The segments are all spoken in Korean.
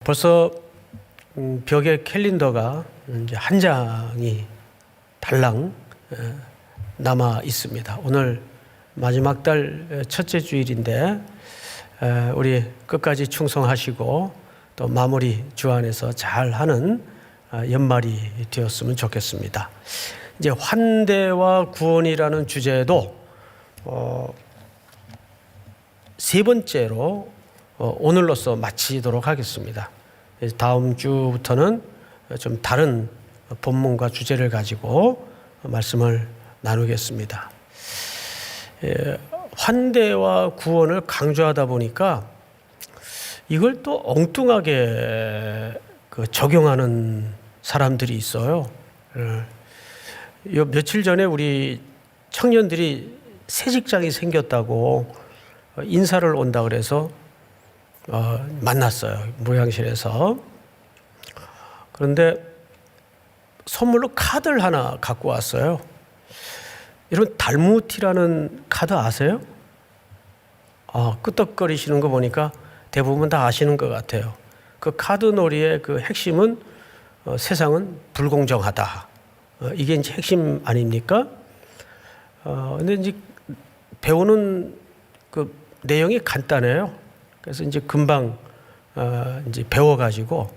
벌써 벽에 캘린더가 이제 한 장이 달랑 남아 있습니다. 오늘 마지막 달 첫째 주일인데 우리 끝까지 충성하시고 또 마무리 주안에서 잘하는 연말이 되었으면 좋겠습니다. 이제 환대와 구원이라는 주제도 세 번째로 오늘로써 마치도록 하겠습니다. 다음 주부터는 좀 다른 본문과 주제를 가지고 말씀을 나누겠습니다. 환대와 구원을 강조하다 보니까 이걸 또 엉뚱하게 적용하는 사람들이 있어요. 며칠 전에 우리 청년들이 새 직장이 생겼다고 인사를 온다 그래서 만났어요. 무양실에서. 그런데 선물로 카드를 하나 갖고 왔어요. 이런 달무티라는 카드 아세요? 끄떡거리시는 거 보니까 대부분 다 아시는 것 같아요. 그 카드 놀이의 그 핵심은 세상은 불공정하다. 이게 이제 핵심 아닙니까? 근데 이제 배우는 그 내용이 간단해요. 그래서 이제 금방 이제 배워가지고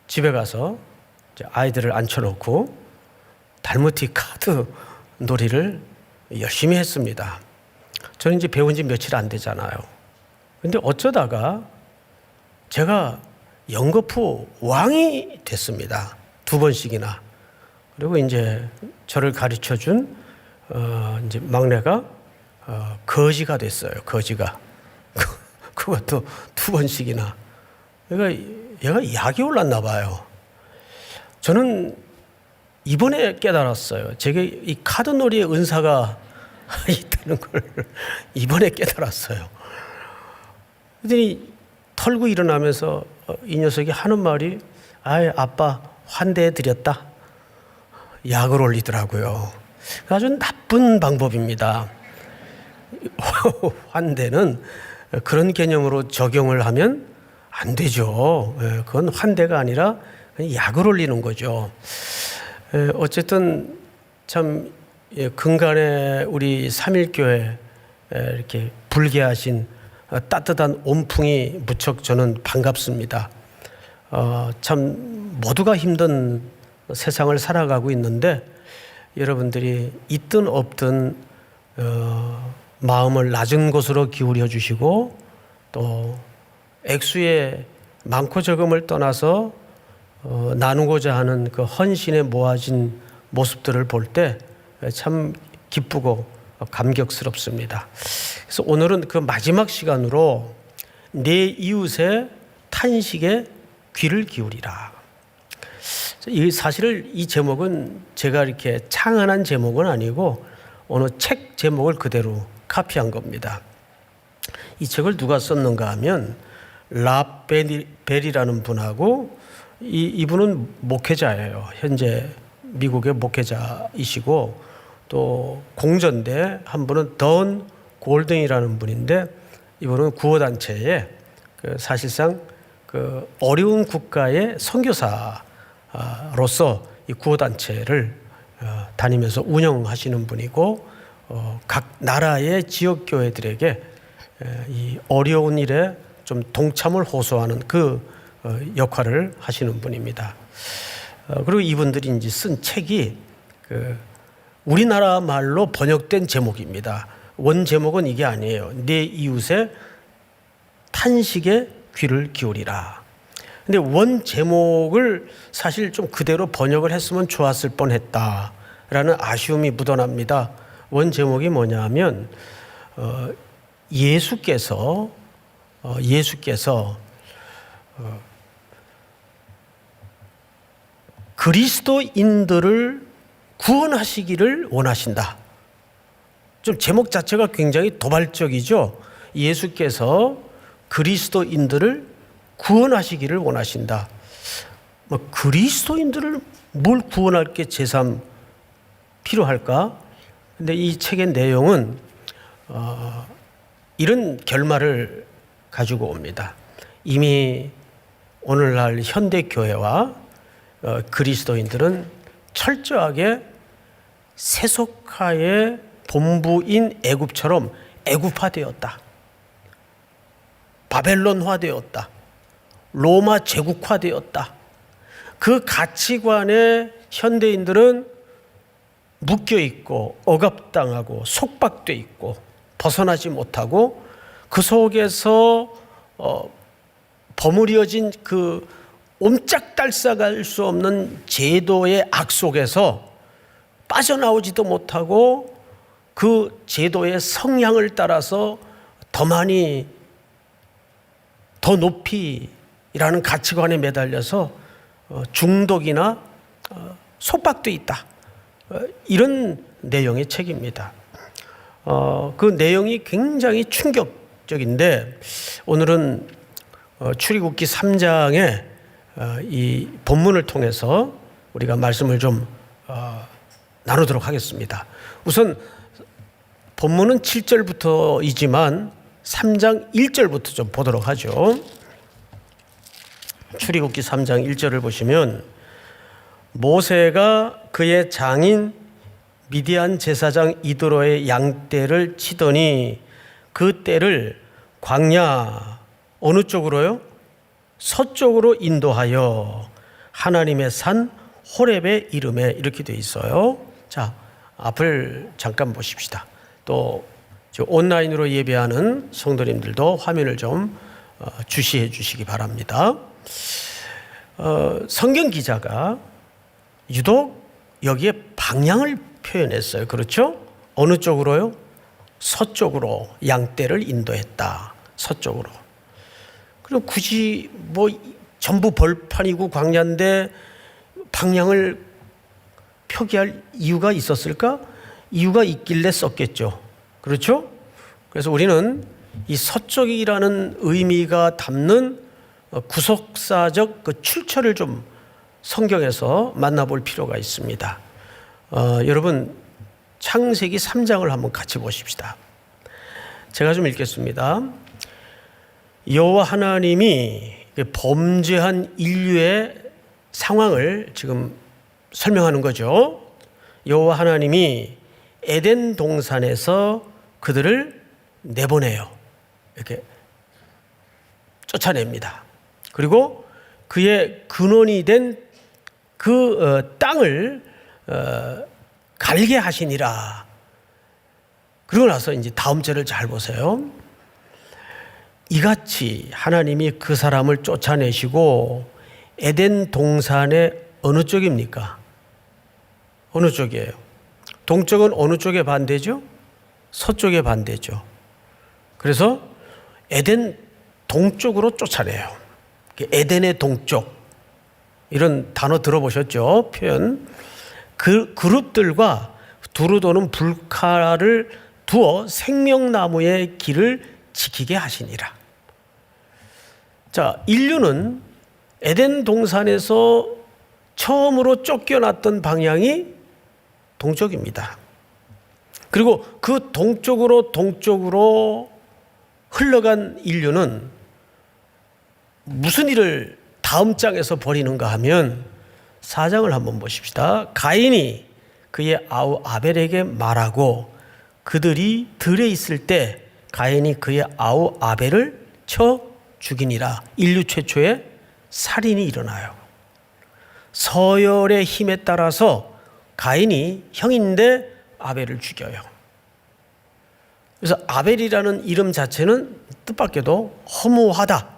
집에 가서 이제 아이들을 앉혀놓고 달무티 카드 놀이를 열심히 했습니다. 저는 이제 배운 지 며칠 안 되잖아요. 근데 어쩌다가 제가 연거푸 왕이 됐습니다. 2번씩이나. 그리고 이제 저를 가르쳐 준 이제 막내가 거지가 됐어요. 거지가. 그것도 2번씩이나. 그러니까 얘가 약이 올랐나 봐요. 저는 이번에 깨달았어요. 제게 이 카드놀이의 은사가 있다는 걸 이번에 깨달았어요. 그랬더니 털고 일어나면서 이 녀석이 하는 말이 아빠 환대해 드렸다. 약을 올리더라고요. 아주 나쁜 방법입니다. 환대는 그런 개념으로 적용을 하면 안 되죠. 그건 환대가 아니라 약을 올리는 거죠. 어쨌든 참 근간에 우리 삼일교회 이렇게 불개하신 따뜻한 온풍이 무척 저는 반갑습니다. 참 모두가 힘든 세상을 살아가고 있는데 여러분들이 있든 없든 마음을 낮은 곳으로 기울여 주시고 또 액수의 많고 적음을 떠나서 나누고자 하는 그 헌신에 모아진 모습들을 볼 때 참 기쁘고 감격스럽습니다. 그래서 오늘은 그 마지막 시간으로 내 이웃의 탄식에 귀를 기울이라. 사실 이 제목은 제가 이렇게 창안한 제목은 아니고 어느 책 제목을 그대로 카피한 겁니다. 이 책을 누가 썼는가 하면 라벨이라는 분하고 이분은 목회자예요. 현재 미국의 목회자이시고 또 공전대 한 분은 던 골든이라는 분인데 이분은 구호단체에 사실상 그 어려운 국가의 선교사로서 이 구호단체를 다니면서 운영하시는 분이고 각 나라의 지역교회들에게 이 어려운 일에 좀 동참을 호소하는 그 역할을 하시는 분입니다. 그리고 이분들이 이제 쓴 책이 우리나라 말로 번역된 제목입니다. 원 제목은 이게 아니에요. 내 이웃의 탄식에 귀를 기울이라. 근데 원 제목을 사실 좀 그대로 번역을 했으면 좋았을 뻔했다라는 아쉬움이 묻어납니다. 원 제목이 뭐냐면 예수께서 그리스도인들을 구원하시기를 원하신다. 좀 제목 자체가 굉장히 도발적이죠. 예수께서 그리스도인들을 구원하시기를 원하신다. 그리스도인들을 뭘 구원할 게 제3 필요할까? 근데 이 책의 내용은 이런 결말을 가지고 옵니다. 이미 오늘날 현대교회와 그리스도인들은 철저하게 세속화의 본부인 애굽처럼 애굽화되었다. 바벨론화되었다. 로마 제국화되었다. 그 가치관에 현대인들은 묶여 있고 억압당하고 속박돼 있고 벗어나지 못하고 그 속에서 버무려진 그 옴짝달싹할 수 없는 제도의 악 속에서 빠져나오지도 못하고 그 제도의 성향을 따라서 더 많이 더 높이라는 가치관에 매달려서 중독이나 속박돼 있다. 이런 내용의 책입니다. 그 내용이 굉장히 충격적인데 오늘은 출애굽기 3장의 이 본문을 통해서 우리가 말씀을 좀 나누도록 하겠습니다. 우선 본문은 7절부터이지만 3장 1절부터 좀 보도록 하죠. 출애굽기 3장 1절을 보시면 모세가 그의 장인 미디안 제사장 이드로의 양떼를 치더니 그 떼를 광야 어느 쪽으로요? 서쪽으로 인도하여 하나님의 산 호렙에 이르매 이렇게 되어 있어요. 자, 앞을 잠깐 보십시다. 또 온라인으로 예배하는 성도님들도 화면을 좀 주시해 주시기 바랍니다. 성경 기자가 유독 여기에 방향을 표현했어요. 그렇죠? 어느 쪽으로요? 서쪽으로 양떼를 인도했다. 서쪽으로. 그리고 굳이 뭐 전부 벌판이고 광야인데 방향을 표기할 이유가 있었을까? 이유가 있길래 썼겠죠. 그렇죠? 그래서 우리는 이 서쪽이라는 의미가 담는 구속사적 그 출처를 좀 성경에서 만나볼 필요가 있습니다. 여러분 창세기 3장을 한번 같이 보십시다. 제가 좀 읽겠습니다. 여호와 하나님이 범죄한 인류의 상황을 지금 설명하는 거죠. 여호와 하나님이 에덴 동산에서 그들을 내보내요. 이렇게 쫓아냅니다. 그리고 그의 근원이 된 그 땅을 갈게 하시니라. 그러고 나서 이제 다음 절을 잘 보세요. 이같이 하나님이 그 사람을 쫓아내시고 에덴 동산의 어느 쪽입니까? 어느 쪽이에요? 동쪽은 어느 쪽에 반대죠? 서쪽에 반대죠. 그래서 에덴 동쪽으로 쫓아내요. 에덴의 동쪽. 이런 단어 들어보셨죠? 표현. 그 그룹들과 두루 도는 불칼을 두어 생명나무의 길을 지키게 하시니라. 자, 인류는 에덴 동산에서 처음으로 쫓겨났던 방향이 동쪽입니다. 그리고 그 동쪽으로 흘러간 인류는 무슨 일을 다음 장에서 벌이는가 하면 4장을 한번 보십시다. 가인이 그의 아우 아벨에게 말하고 그들이 들에 있을 때 가인이 그의 아우 아벨을 쳐 죽이니라. 인류 최초의 살인이 일어나요. 서열의 힘에 따라서 가인이 형인데 아벨을 죽여요. 그래서 아벨이라는 이름 자체는 뜻밖에도 허무하다,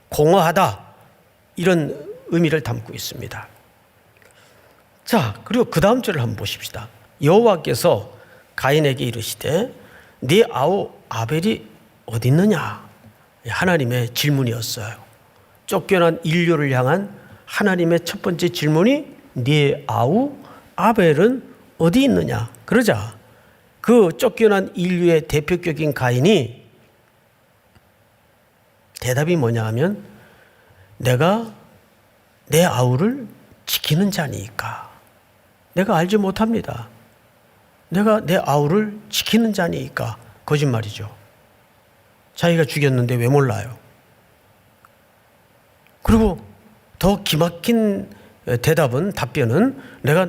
공허하다 이런 의미를 담고 있습니다. 자, 그리고 그 다음 절을 한번 보십시다. 여호와께서 가인에게 이르시되 네 아우 아벨이 어디 있느냐? 하나님의 질문이었어요. 쫓겨난 인류를 향한 하나님의 첫 번째 질문이 네 아우 아벨은 어디 있느냐? 그러자 그 쫓겨난 인류의 대표격인 가인이 대답이 뭐냐 하면 내가 내 아우를 지키는 자니까. 내가 알지 못합니다. 내가 내 아우를 지키는 자니까. 거짓말이죠. 자기가 죽였는데 왜 몰라요? 그리고 더 기막힌 답변은 내가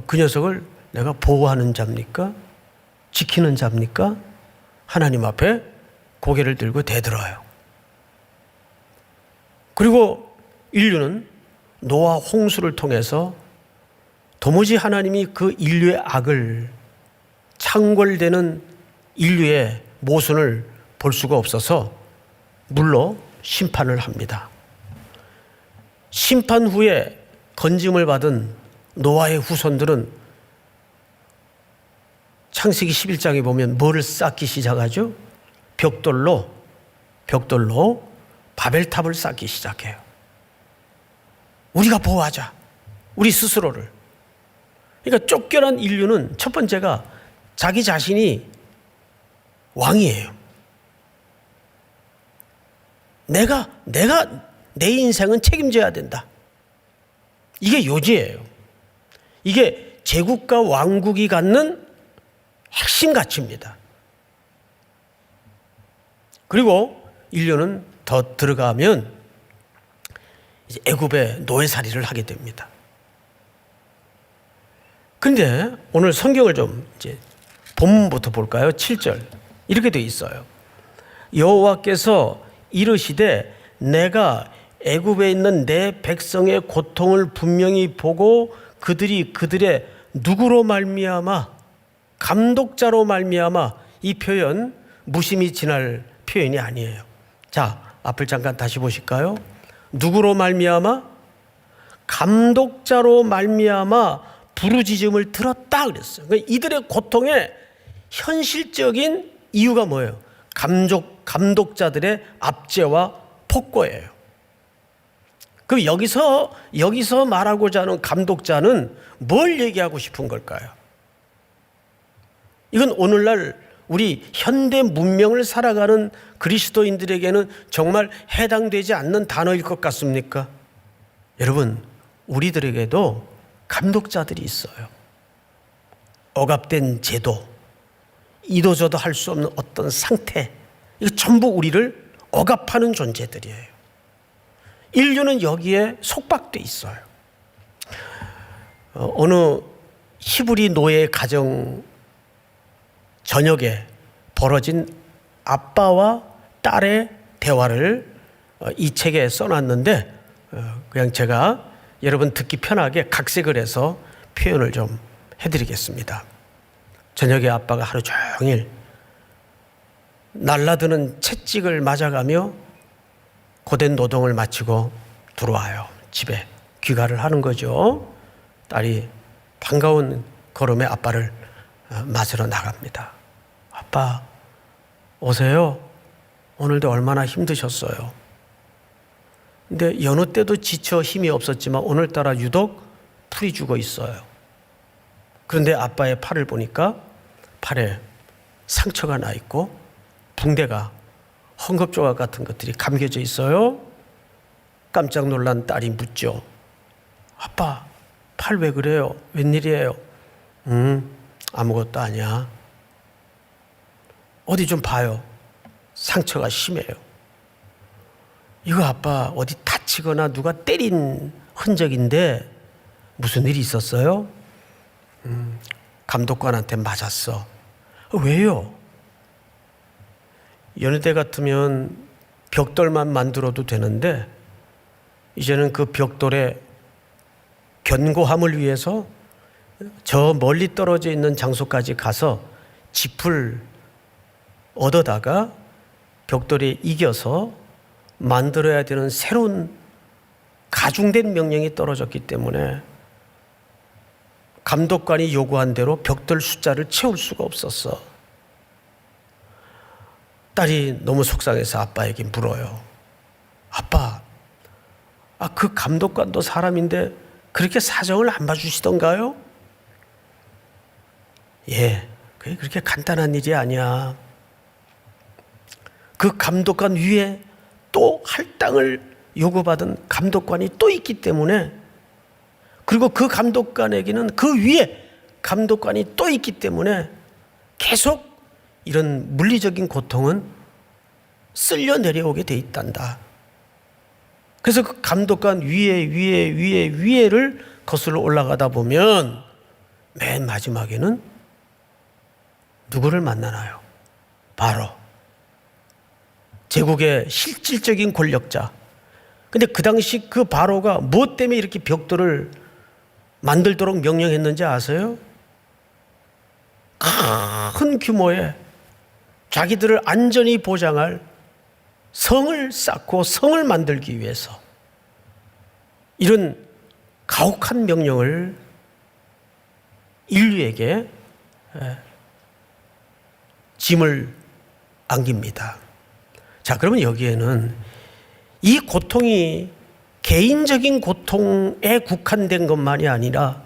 그 녀석을 내가 보호하는 자입니까? 지키는 자입니까? 하나님 앞에 고개를 들고 대들어요. 그리고 인류는 노아 홍수를 통해서 도무지 하나님이 그 인류의 악을, 창궐되는 인류의 모순을 볼 수가 없어서 물로 심판을 합니다. 심판 후에 건짐을 받은 노아의 후손들은 창세기 11장에 보면 뭐를 쌓기 시작하죠? 벽돌로 바벨탑을 쌓기 시작해요. 우리가 보호하자. 우리 스스로를. 그러니까 쫓겨난 인류는 첫 번째가 자기 자신이 왕이에요. 내가 내 인생은 책임져야 된다. 이게 요지예요. 이게 제국과 왕국이 갖는 핵심 가치입니다. 그리고 인류는 더 들어가면 이제 애굽의 노예살이를 하게 됩니다. 그런데 오늘 성경을 좀 이제 본문부터 볼까요? 7절 이렇게 되어 있어요. 여호와께서 이르시되 내가 애굽에 있는 내 백성의 고통을 분명히 보고 그들이 그들의 누구로 말미암아 감독자로 말미암아, 이 표현 무심히 지날 표현이 아니에요. 자, 앞을 잠깐 다시 보실까요? 누구로 말미암아? 감독자로 말미암아 부르짖음을 들었다 그랬어요. 그러니까 이들의 고통의 현실적인 이유가 뭐예요? 감독자들의 압제와 폭거예요. 그럼 여기서 말하고자 하는 감독자는 뭘 얘기하고 싶은 걸까요? 이건 오늘날 우리 현대 문명을 살아가는 그리스도인들에게는 정말 해당되지 않는 단어일 것 같습니까? 여러분, 우리들에게도 감독자들이 있어요. 억압된 제도, 이도저도 할 수 없는 어떤 상태, 이거 전부 우리를 억압하는 존재들이에요. 인류는 여기에 속박돼 있어요. 어느 히브리 노예 가정 저녁에 벌어진 아빠와 딸의 대화를 이 책에 써놨는데 그냥 제가 여러분 듣기 편하게 각색을 해서 표현을 좀 해드리겠습니다. 저녁에 아빠가 하루 종일 날라드는 채찍을 맞아가며 고된 노동을 마치고 들어와요. 집에 귀가를 하는 거죠. 딸이 반가운 걸음에 아빠를 맞으러 나갑니다. 아빠, 오세요. 오늘도 얼마나 힘드셨어요. 근데 여느 때도 지쳐 힘이 없었지만 오늘따라 유독 풀이 죽어 있어요. 그런데 아빠의 팔을 보니까 팔에 상처가 나 있고 붕대가 헝겊조각 같은 것들이 감겨져 있어요. 깜짝 놀란 딸이 묻죠. 아빠, 팔 왜 그래요? 웬일이에요? 아무것도 아니야. 어디 좀 봐요. 상처가 심해요. 이거 아빠 어디 다치거나 누가 때린 흔적인데 무슨 일이 있었어요? 감독관한테 맞았어. 왜요? 여느 때 같으면 벽돌만 만들어도 되는데 이제는 그 벽돌의 견고함을 위해서 저 멀리 떨어져 있는 장소까지 가서 짚을 얻어다가 벽돌에 이겨서 만들어야 되는 새로운 가중된 명령이 떨어졌기 때문에 감독관이 요구한 대로 벽돌 숫자를 채울 수가 없었어. 딸이 너무 속상해서 아빠에게 물어요. 아빠, 그 감독관도 사람인데 그렇게 사정을 안 봐주시던가요? 예, 그게 그렇게 간단한 일이 아니야. 그 감독관 위에 또 할당을 요구받은 감독관이 또 있기 때문에, 그리고 그 감독관에게는 그 위에 감독관이 또 있기 때문에 계속 이런 물리적인 고통은 쓸려 내려오게 돼 있단다. 그래서 그 감독관 위에를 거슬러 올라가다 보면 맨 마지막에는 누구를 만나나요? 바로 제국의 실질적인 권력자. 근데 그 당시 그 바로가 무엇 때문에 이렇게 벽돌을 만들도록 명령했는지 아세요? 큰 규모의 자기들을 안전히 보장할 성을 쌓고 성을 만들기 위해서 이런 가혹한 명령을 인류에게 짐을 안깁니다. 자, 그러면 여기에는 이 고통이 개인적인 고통에 국한된 것만이 아니라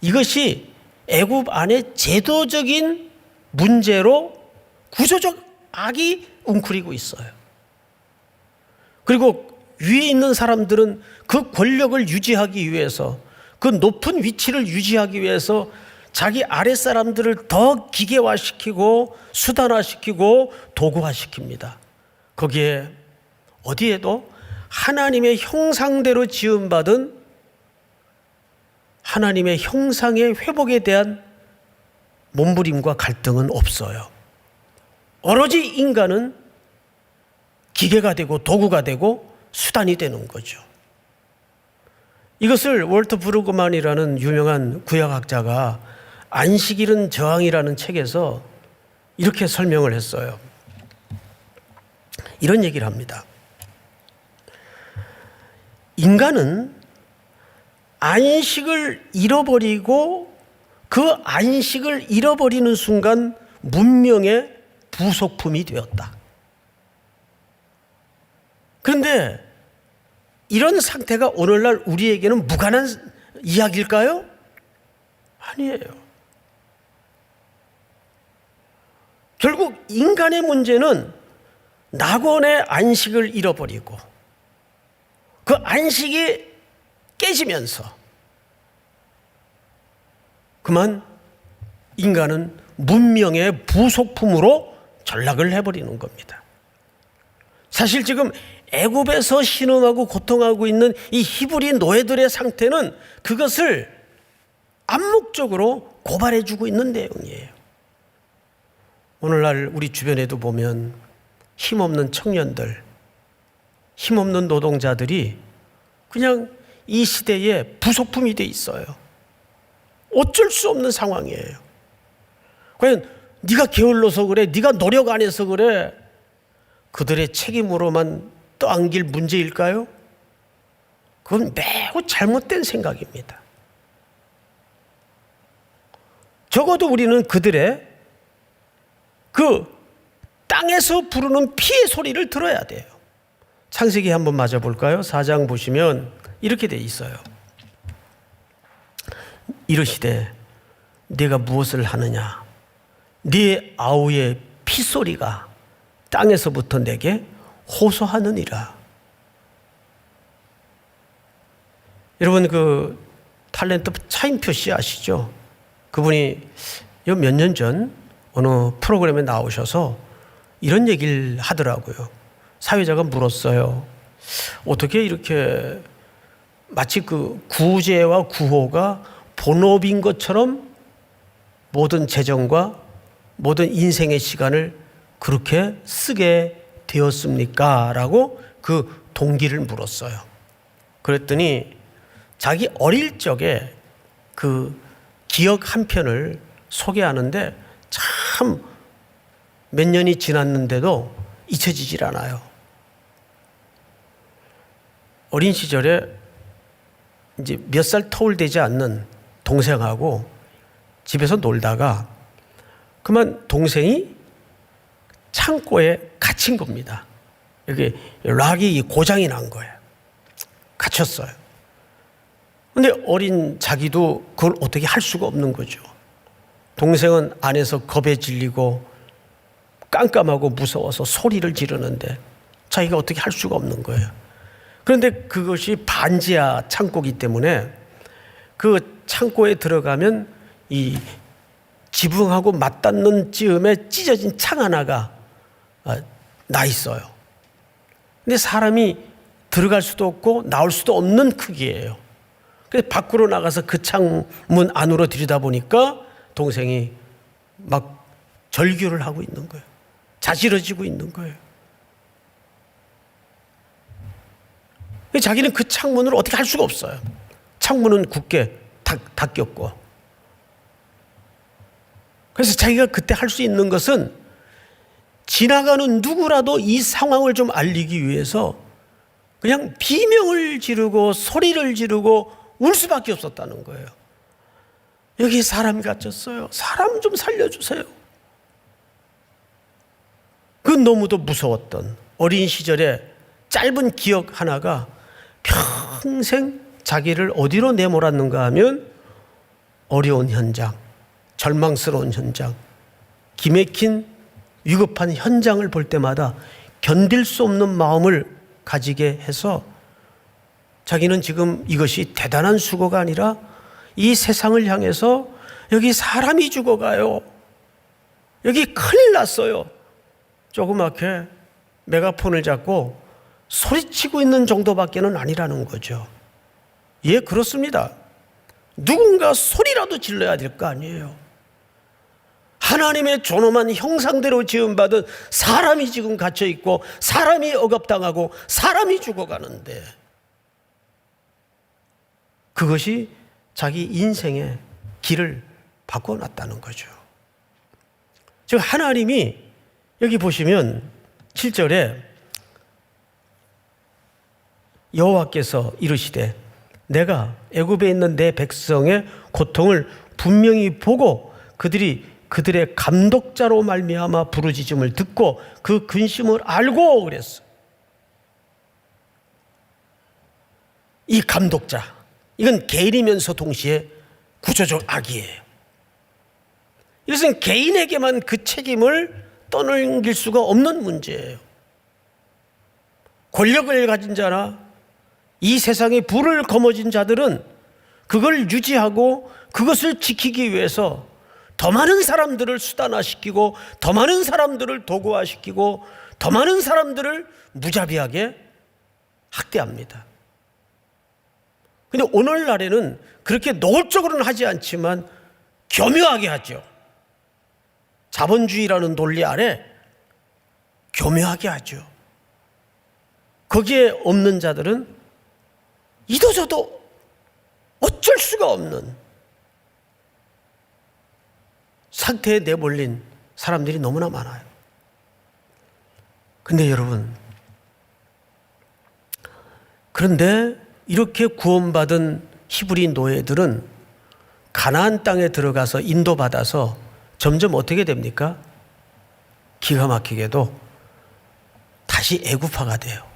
이것이 애굽 안에 제도적인 문제로 구조적 악이 웅크리고 있어요. 그리고 위에 있는 사람들은 그 권력을 유지하기 위해서, 그 높은 위치를 유지하기 위해서 자기 아랫사람들을 더 기계화시키고 수단화시키고 도구화시킵니다. 거기에 어디에도 하나님의 형상대로 지음받은 하나님의 형상의 회복에 대한 몸부림과 갈등은 없어요. 오로지 인간은 기계가 되고 도구가 되고 수단이 되는 거죠. 이것을 월터 브루그만이라는 유명한 구약학자가 안식일은 저항이라는 책에서 이렇게 설명을 했어요. 이런 얘기를 합니다. 인간은 안식을 잃어버리고 그 안식을 잃어버리는 순간 문명의 부속품이 되었다. 그런데 이런 상태가 오늘날 우리에게는 무관한 이야기일까요? 아니에요. 결국 인간의 문제는 낙원의 안식을 잃어버리고 그 안식이 깨지면서 그만 인간은 문명의 부속품으로 전락을 해버리는 겁니다. 사실 지금 애굽에서 신음하고 고통하고 있는 이 히브리 노예들의 상태는 그것을 암묵적으로 고발해주고 있는 내용이에요. 오늘날 우리 주변에도 보면 힘없는 청년들, 힘없는 노동자들이 그냥 이 시대의 부속품이 돼 있어요. 어쩔 수 없는 상황이에요. 과연 네가 게을러서 그래, 네가 노력 안 해서 그래, 그들의 책임으로만 떠안길 문제일까요? 그건 매우 잘못된 생각입니다. 적어도 우리는 그들의 그 땅에서 부르는 피의 소리를 들어야 돼요. 창세기 한번 맞아볼까요? 4장 보시면 이렇게 돼 있어요. 이르시되 네가 무엇을 하느냐? 네 아우의 피소리가 땅에서부터 내게 호소하느니라. 여러분 그 탤런트 차인표 씨 아시죠? 그분이 몇 년 전 어느 프로그램에 나오셔서 이런 얘기를 하더라고요. 사회자가 물었어요. 어떻게 이렇게 마치 그 구제와 구호가 본업인 것처럼 모든 재정과 모든 인생의 시간을 그렇게 쓰게 되었습니까? 라고 그 동기를 물었어요. 그랬더니 자기 어릴 적에 그 기억 한 편을 소개하는데 참 몇 년이 지났는데도 잊혀지질 않아요. 어린 시절에 이제 몇 살 터울 되지 않는 동생하고 집에서 놀다가 그만 동생이 창고에 갇힌 겁니다. 여기 락이 고장이 난 거예요. 갇혔어요. 근데 어린 자기도 그걸 어떻게 할 수가 없는 거죠. 동생은 안에서 겁에 질리고 깜깜하고 무서워서 소리를 지르는데 자기가 어떻게 할 수가 없는 거예요. 그런데 그것이 반지하 창고이기 때문에 그 창고에 들어가면 이 지붕하고 맞닿는 즈음에 찢어진 창 하나가 나 있어요. 근데 사람이 들어갈 수도 없고 나올 수도 없는 크기예요. 그래서 밖으로 나가서 그 창문 안으로 들여다보니까 동생이 막 절규를 하고 있는 거예요. 자지러지고 있는 거예요. 자기는 그 창문을 어떻게 할 수가 없어요. 창문은 굳게 닫혔고. 그래서 자기가 그때 할 수 있는 것은 지나가는 누구라도 이 상황을 좀 알리기 위해서 그냥 비명을 지르고 소리를 지르고 울 수밖에 없었다는 거예요. 여기 사람이 갇혔어요. 사람 좀 살려주세요. 그 너무도 무서웠던 어린 시절의 짧은 기억 하나가 평생 자기를 어디로 내몰았는가 하면 어려운 현장, 절망스러운 현장, 기맥힌 위급한 현장을 볼 때마다 견딜 수 없는 마음을 가지게 해서 자기는 지금 이것이 대단한 수고가 아니라 이 세상을 향해서 여기 사람이 죽어가요. 여기 큰일 났어요. 조그맣게 메가폰을 잡고 소리치고 있는 정도밖에는 아니라는 거죠. 예, 그렇습니다. 누군가 소리라도 질러야 될 거 아니에요. 하나님의 존엄한 형상대로 지음받은 사람이 지금 갇혀있고 사람이 억압당하고 사람이 죽어가는데 그것이 자기 인생의 길을 바꿔놨다는 거죠. 즉 하나님이 여기 보시면 7절에 여호와께서 이르시되 내가 애굽에 있는 내 백성의 고통을 분명히 보고 그들의 감독자로 말미암아 부르짖음을 듣고 그 근심을 알고 그랬어. 이 감독자, 이건 개인이면서 동시에 구조적 악이에요. 이것은 개인에게만 그 책임을 떠넘길 수가 없는 문제예요. 권력을 가진 자나 이 세상에 불을 거머쥔 자들은 그걸 유지하고 그것을 지키기 위해서 더 많은 사람들을 수단화시키고 더 많은 사람들을 도구화시키고 더 많은 사람들을 무자비하게 학대합니다. 그런데 오늘날에는 그렇게 노골적으로는 하지 않지만 교묘하게 하죠. 자본주의라는 논리 아래 교묘하게 하죠. 거기에 없는 자들은 이도저도 어쩔 수가 없는 상태에 내몰린 사람들이 너무나 많아요. 근데 여러분, 그런데 이렇게 구원받은 히브리 노예들은 가나안 땅에 들어가서 인도받아서 점점 어떻게 됩니까? 기가 막히게도 다시 애굽화가 돼요.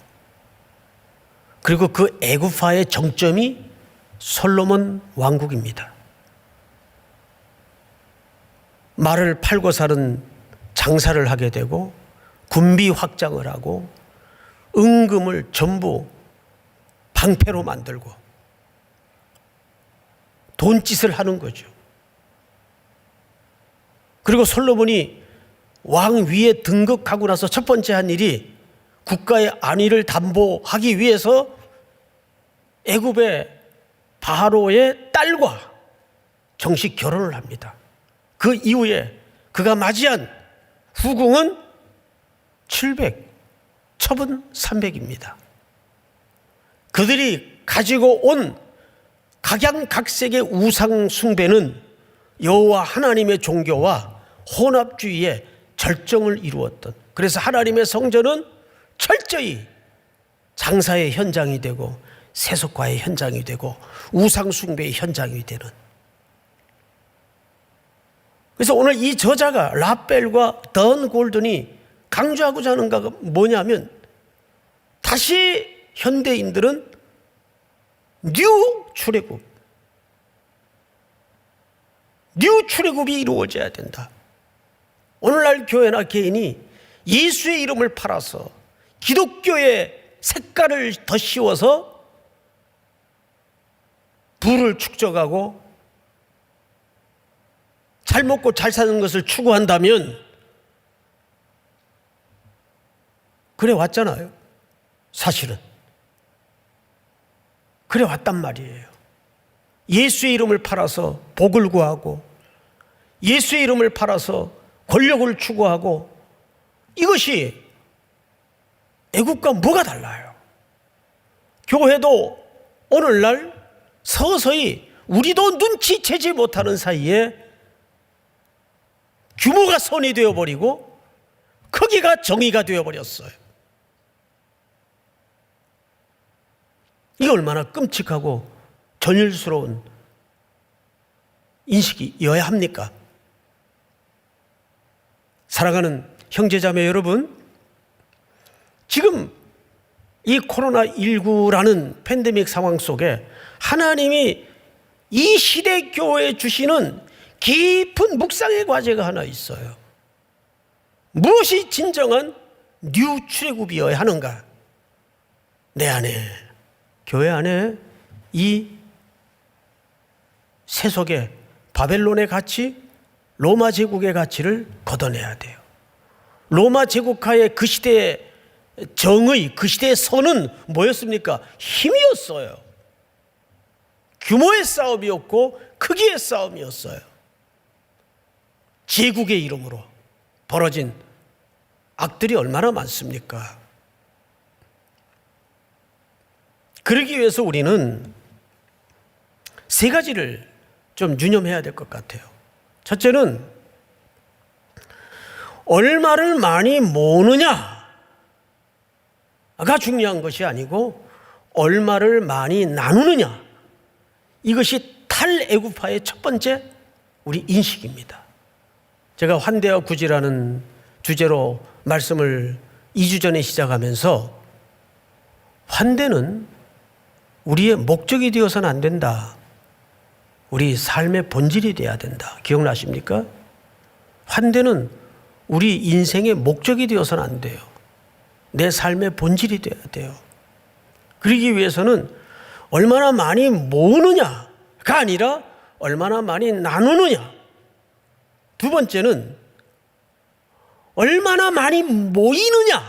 그리고 그 애굽화의 정점이 솔로몬 왕국입니다. 말을 팔고 사는 장사를 하게 되고 군비 확장을 하고 은금을 전부 방패로 만들고 돈짓을 하는 거죠. 그리고 솔로몬이 왕 위에 등극하고 나서 첫 번째 한 일이 국가의 안위를 담보하기 위해서 애굽의 바로의 딸과 정식 결혼을 합니다. 그 이후에 그가 맞이한 후궁은 700, 첩은 300입니다. 그들이 가지고 온 각양각색의 우상 숭배는 여호와 하나님의 종교와 혼합주의의 절정을 이루었던, 그래서 하나님의 성전은 철저히 장사의 현장이 되고 세속화의 현장이 되고 우상 숭배의 현장이 되는. 그래서 오늘 이 저자가 라벨과 던 골든이 강조하고자 하는 가 뭐냐면, 다시 현대인들은 뉴 출애굽이 이루어져야 된다. 오늘날 교회나 개인이 예수의 이름을 팔아서 기독교의 색깔을 더 씌워서 부를 축적하고 잘 먹고 잘 사는 것을 추구한다면 그래 왔잖아요. 사실은 그래 왔단 말이에요. 예수의 이름을 팔아서 복을 구하고, 예수의 이름을 팔아서 권력을 추구하고, 이것이 애국과 뭐가 달라요? 교회도 오늘날 서서히 우리도 눈치채지 못하는 사이에 규모가 선이 되어버리고 크기가 정의가 되어버렸어요. 이게 얼마나 끔찍하고 전율스러운 인식이어야 합니까? 사랑하는 형제자매 여러분, 지금 이 코로나19라는 팬데믹 상황 속에 하나님이 이 시대 교회에 주시는 깊은 묵상의 과제가 하나 있어요. 무엇이 진정한 뉴 출애굽이어야 하는가? 내 안에, 교회 안에 이 세속의 바벨론의 가치, 로마 제국의 가치를 걷어내야 돼요. 로마 제국하에 그 시대의 정의, 그 시대의 선은 뭐였습니까? 힘이었어요. 규모의 싸움이었고 크기의 싸움이었어요. 제국의 이름으로 벌어진 악들이 얼마나 많습니까? 그러기 위해서 우리는 세 가지를 좀 유념해야 될 것 같아요. 첫째는 얼마를 많이 모으느냐가 중요한 것이 아니고 얼마를 많이 나누느냐, 이것이 탈애굽파의 첫 번째 우리 인식입니다. 제가 환대와 구지라는 주제로 말씀을 2주 전에 시작하면서 환대는 우리의 목적이 되어서는 안 된다. 우리 삶의 본질이 되어야 된다. 기억나십니까? 환대는 우리 인생의 목적이 되어서는 안 돼요. 내 삶의 본질이 되어야 돼요. 그러기 위해서는 얼마나 많이 모으느냐가 아니라 얼마나 많이 나누느냐. 두 번째는 얼마나 많이 모이느냐가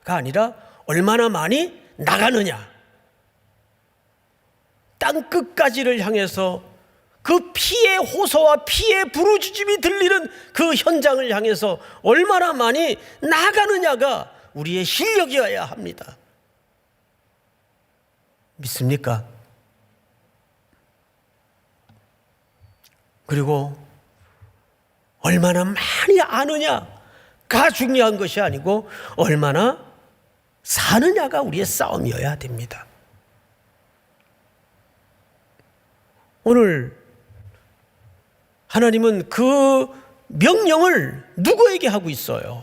아니라 얼마나 많이 나가느냐. 땅끝까지를 향해서 그 피의 호소와 피의 부르짖음이 들리는 그 현장을 향해서 얼마나 많이 나가느냐가 우리의 실력이어야 합니다. 믿습니까? 그리고 얼마나 많이 아느냐가 중요한 것이 아니고 얼마나 사느냐가 우리의 싸움이어야 됩니다. 오늘 하나님은 그 명령을 누구에게 하고 있어요?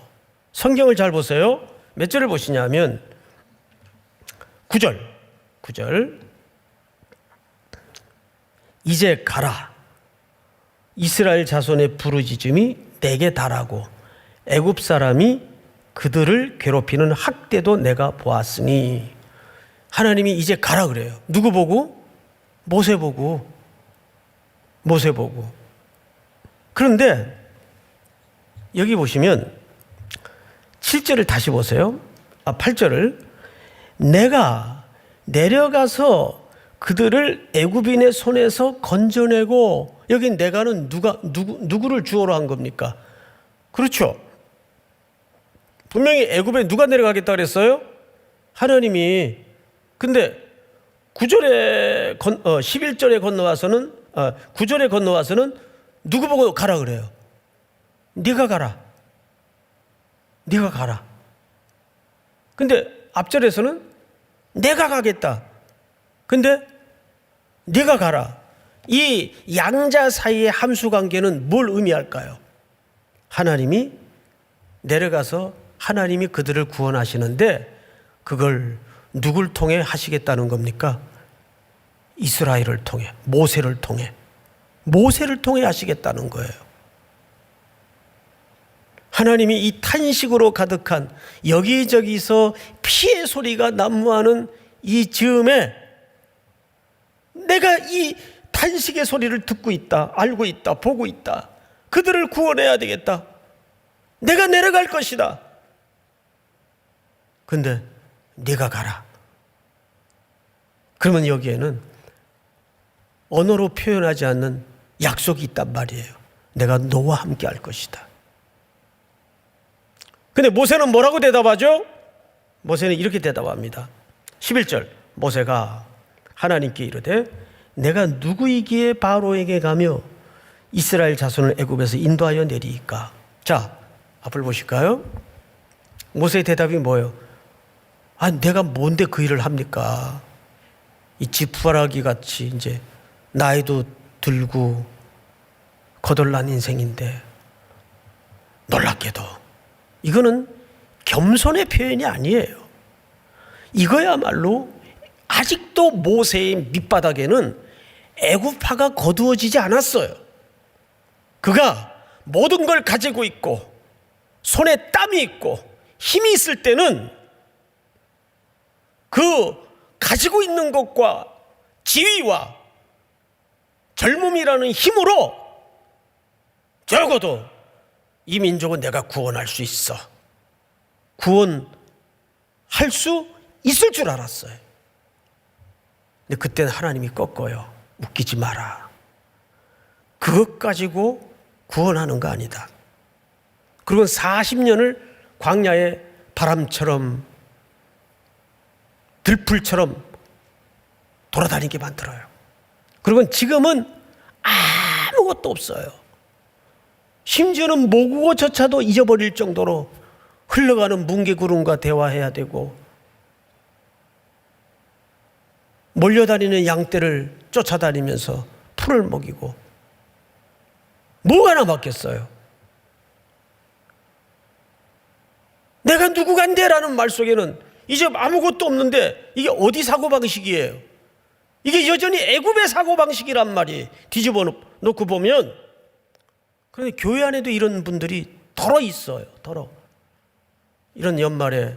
성경을 잘 보세요. 몇 절을 보시냐면 9절 이제 가라. 이스라엘 자손의 부르짖음이 내게 달하고 애굽 사람이 그들을 괴롭히는 학대도 내가 보았으니. 하나님이 이제 가라 그래요. 누구 보고? 모세 보고. 그런데 여기 보시면 7절을 다시 보세요. 8절을 내가 내려가서 그들을 애굽인의 손에서 건져내고, 여기 내가는 누구를 주어로 한 겁니까? 그렇죠. 분명히 애굽에 누가 내려가겠다 그랬어요? 하나님이. 근데 11절에 건너와서는 9절에 건너와서는 누구 보고 가라 그래요? 네가 가라. 근데 앞절에서는 내가 가겠다. 근데 네가 가라. 이 양자 사이의 함수 관계는 뭘 의미할까요? 하나님이 내려가서 하나님이 그들을 구원하시는데 그걸 누굴 통해 하시겠다는 겁니까? 이스라엘을 통해, 모세를 통해 하시겠다는 거예요. 하나님이 이 탄식으로 가득한 여기저기서 피의 소리가 난무하는 이 즈음에 내가 이 탄식의 소리를 듣고 있다, 알고 있다, 보고 있다. 그들을 구원해야 되겠다. 내가 내려갈 것이다. 근데 네가 가라. 그러면 여기에는 언어로 표현하지 않는 약속이 있단 말이에요. 내가 너와 함께 할 것이다. 근데 모세는 뭐라고 대답하죠? 모세는 이렇게 대답합니다. 11절 모세가 하나님께 이르되 내가 누구이기에 바로에게 가며 이스라엘 자손을 애굽에서 인도하여 내리이까. 자, 앞을 보실까요? 모세의 대답이 뭐예요? 아, 내가 뭔데 그 일을 합니까? 이 지푸라기 같이 이제 나이도 들고 거덜난 인생인데. 놀랍게도 이거는 겸손의 표현이 아니에요. 이거야말로 아직도 모세의 밑바닥에는 애굽파가 거두어지지 않았어요. 그가 모든 걸 가지고 있고 손에 땀이 있고 힘이 있을 때는 그 가지고 있는 것과 지위와 젊음이라는 힘으로 적어도 이 민족은 내가 구원할 수 있어. 구원할 수 있을 줄 알았어요. 근데 그때는 하나님이 꺾어요. 웃기지 마라. 그것 가지고 구원하는 거 아니다. 그리고 40년을 광야의 바람처럼 들풀처럼 돌아다니게 만들어요. 그리고 지금은 아무것도 없어요. 심지어는 모국어조차도 잊어버릴 정도로 흘러가는 뭉게구름과 대화해야 되고 몰려다니는 양떼를 쫓아다니면서 풀을 먹이고 뭐가 남았겠어요? 내가 누구간데라는 말 속에는 이제 아무것도 없는데 이게 어디 사고방식이에요? 이게 여전히 애굽의 사고방식이란 말이 뒤집어 놓고 보면. 그런데 교회 안에도 이런 분들이 덜어 있어요. 덜어. 이런 연말에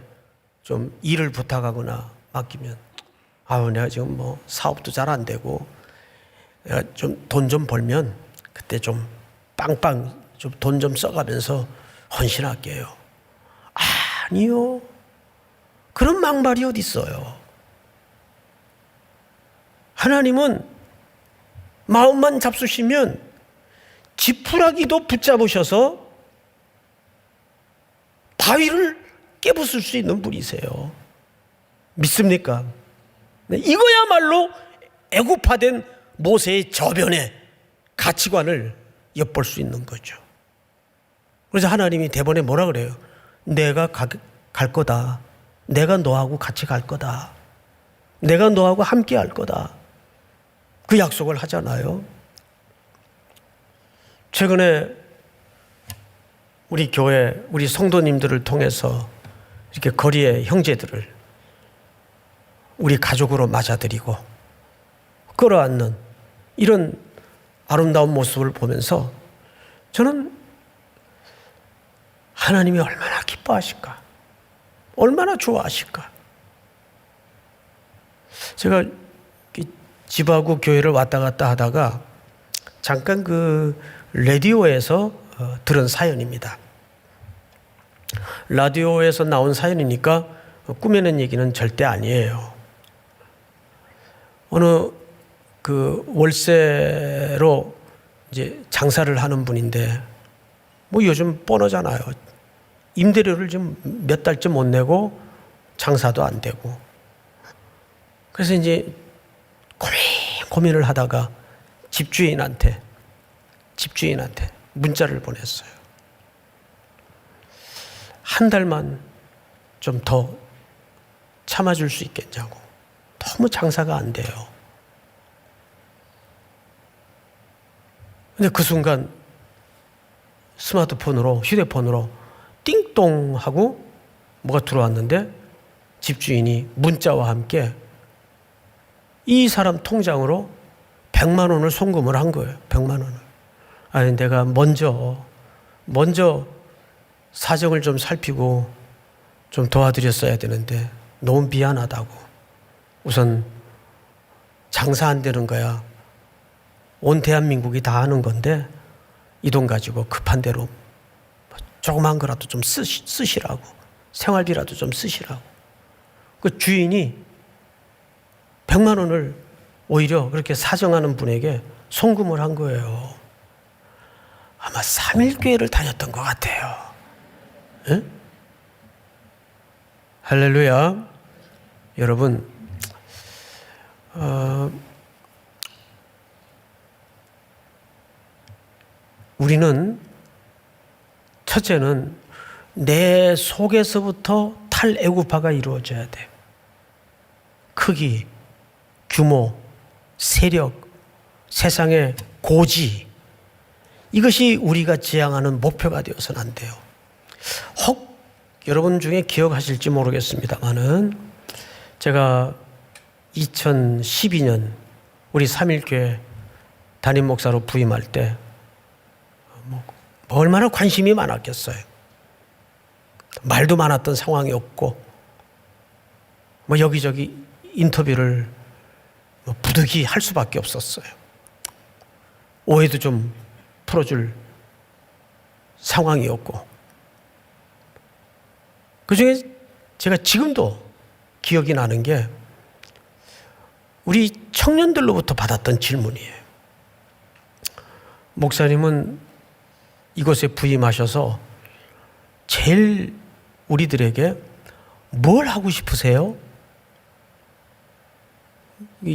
좀 일을 부탁하거나 맡기면 내가 지금 뭐 사업도 잘 안 되고 내가 좀 돈 좀 벌면 그때 좀 빵빵 좀 돈 좀 써가면서 헌신할게요. 아니요. 그런 막말이 어디 있어요. 하나님은 마음만 잡수시면 지푸라기도 붙잡으셔서 바위를 깨부술 수 있는 분이세요. 믿습니까? 네, 이거야말로 애굽화된 모세의 저변의 가치관을 엿볼 수 있는 거죠. 그래서 하나님이 대본에 뭐라 그래요? 내가 갈 거다. 내가 너하고 같이 갈 거다. 내가 너하고 함께 할 거다. 그 약속을 하잖아요. 최근에 우리 교회, 우리 성도님들을 통해서 이렇게 거리의 형제들을 우리 가족으로 맞아들이고 끌어안는 이런 아름다운 모습을 보면서 저는 하나님이 얼마나 기뻐하실까? 얼마나 좋아하실까? 제가 집하고 교회를 왔다 갔다 하다가 잠깐 그 라디오에서 들은 사연입니다. 라디오에서 나온 사연이니까 꾸며낸 얘기는 절대 아니에요. 어느 그 월세로 이제 장사를 하는 분인데 뭐 요즘 뻔하잖아요. 임대료를 좀 몇 달째 못 내고 장사도 안 되고. 그래서 이제 고민을 하다가 집주인한테 문자를 보냈어요. 한 달만 좀 더 참아줄 수 있겠냐고. 너무 장사가 안 돼요. 근데 그 순간 스마트폰으로, 휴대폰으로 띵동 하고 뭐가 들어왔는데 집주인이 문자와 함께 이 사람 통장으로 100만 원을 송금을 한 거예요. 100만 원을. 아니, 내가 먼저 사정을 좀 살피고 좀 도와드렸어야 되는데 너무 미안하다고. 우선 장사 안 되는 거야. 온 대한민국이 다 아는 건데 이 돈 가지고 급한 대로 조그만 거라도 좀 쓰시라고. 생활비라도 좀 쓰시라고. 그 주인이 100만 원을 오히려 그렇게 사정하는 분에게 송금을 한 거예요. 아마 3일교회를 다녔던 것 같아요. 에? 할렐루야. 여러분, 우리는 첫째는 내 속에서부터 탈애굽화가 이루어져야 돼요. 크기, 규모, 세력, 세상의 고지, 이것이 우리가 지향하는 목표가 되어서는 안 돼요. 혹 여러분 중에 기억하실지 모르겠습니다만은 제가 2012년 우리 삼일교회 담임 목사로 부임할 때 얼마나 관심이 많았겠어요. 말도 많았던 상황이었고 여기저기 인터뷰를 부득이 할 수밖에 없었어요. 오해도 좀 풀어줄 상황이었고, 그중에 제가 지금도 기억이 나는 게 우리 청년들로부터 받았던 질문이에요. 목사님은 이곳에 부임하셔서 제일 우리들에게 뭘 하고 싶으세요?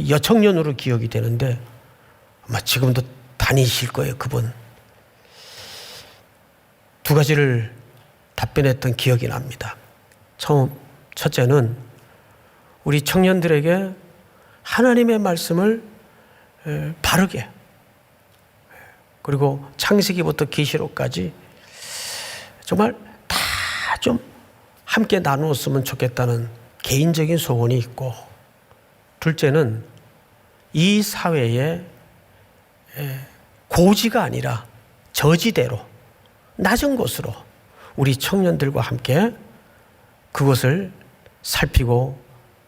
여청년으로 기억이 되는데 아마 지금도 다니실 거예요, 그분. 두 가지를 답변했던 기억이 납니다. 첫째는 우리 청년들에게 하나님의 말씀을 바르게, 그리고 창세기부터 계시록까지 정말 다 좀 함께 나누었으면 좋겠다는 개인적인 소원이 있고, 둘째는 이 사회의 고지가 아니라 저지대로, 낮은 곳으로 우리 청년들과 함께 그것을 살피고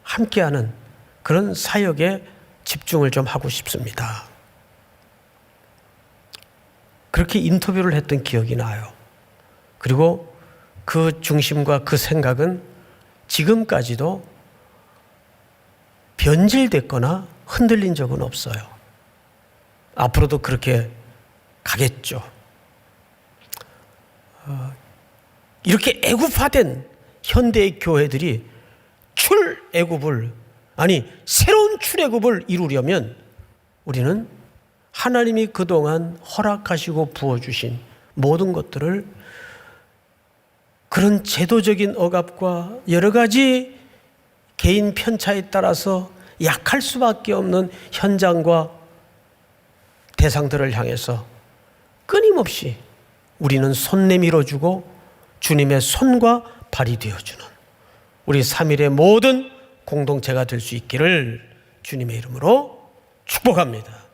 함께하는 그런 사역에 집중을 좀 하고 싶습니다. 그렇게 인터뷰를 했던 기억이 나요. 그리고 그 중심과 그 생각은 지금까지도 변질됐거나 흔들린 적은 없어요. 앞으로도 그렇게 가겠죠. 이렇게 애굽화된 현대의 교회들이 출애굽을, 아니 새로운 출애굽을 이루려면 우리는 하나님이 그동안 허락하시고 부어주신 모든 것들을 그런 제도적인 억압과 여러 가지 개인 편차에 따라서 약할 수밖에 없는 현장과 대상들을 향해서 끊임없이 우리는 손 내밀어주고 주님의 손과 발이 되어주는 우리 3일의 모든 공동체가 될 수 있기를 주님의 이름으로 축복합니다.